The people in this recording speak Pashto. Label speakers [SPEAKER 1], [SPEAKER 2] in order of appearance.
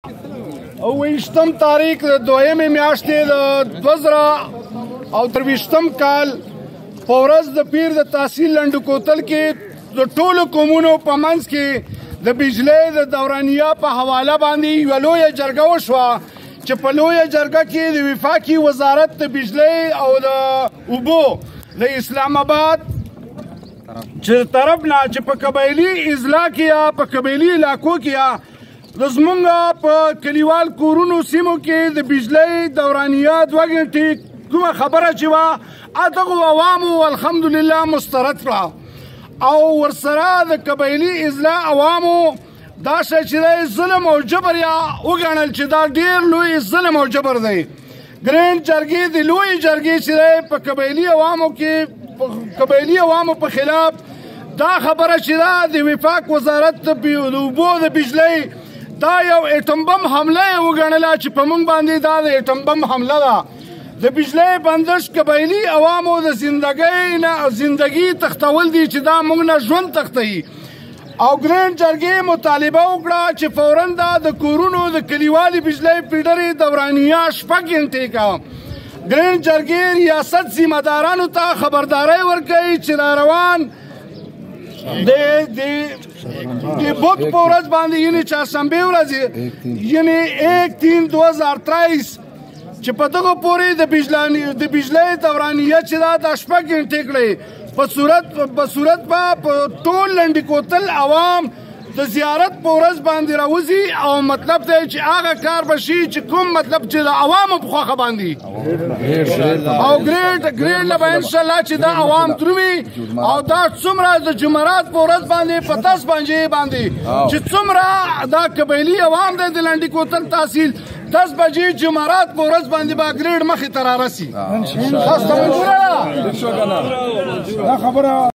[SPEAKER 1] اوویشتم تاریخ د دویمې میاشتې د 2023 کال په ورځ د پیر د تحصیل لنډو کوتل کې د ټولو قومونو په منځ کې د بجلۍ د دورانیه په حواله باندې یوه لویه جرګه وشوه چې په لویه جرګه کې د وفاقي وزارت د بجلۍ او د اوبو د اسلام آباد طرف نه چې په قبایلي اضلاع کې یا په قبایلي علاقو کې یا زمونږ په کلیوال کورونو سیمو کې د بجلۍ دورانیه 2 غنټې کومه خبره چې وه دغو عوامو الحمدلله مسترد کړه او ورسره د قبایلي اضلاع عوامو دا شی چې دی ظلم او جبر یا وګڼل چې دا ډېر لوی ظلم او جبر دی ګرینډ جرګې د لویې جرګې چې دی په قبایلي عوامو کې قبایلي عوامو په خلاف دا خبره چې ده د وفاق وزارت د اوبو د بجلۍ دا یو اټم بم حمله یې وګڼله چې په موږ باندې دا د اټم بم حمله ده د بجلۍ بندش قبایلي عوامو د زندګي تختول دي چې دا موږ نه ژوند تختوي او ګرینډ جرګې مطالبه وکړه چې فوراً دا د کورونو د کلیوالي بجلۍ فیډرې دورانیه 6 غنټې کا ګرینډ جرګې ریاست ذمه دارانو ته خبرداری ورکوي چې راروان د بود په ورځ باندې یعنې چهارشنبې ورځ یعنې 1/3/2023 چې په دغه پورې د بجلۍ دورانیه چې دا 6 غنټې کړې په صورت به په ټول لنډي کوتل عوام د زیارت په ورځ باندې راوځي او مطلب دی چې هغه کار به شي چې کوم مطلب چې د عوامو په خوښه باندې او ګریډ نه به انشاءالله چې دا عوام درومي او دا څومره د جمعرات په ورځ باندې په 10 بجې باندې چې څومره دا قبایلي عوام دی د لنډي کوتل تحصیل 10 بجې جمعرات په ورځ باندې به ګریډ مخې ته رارسي.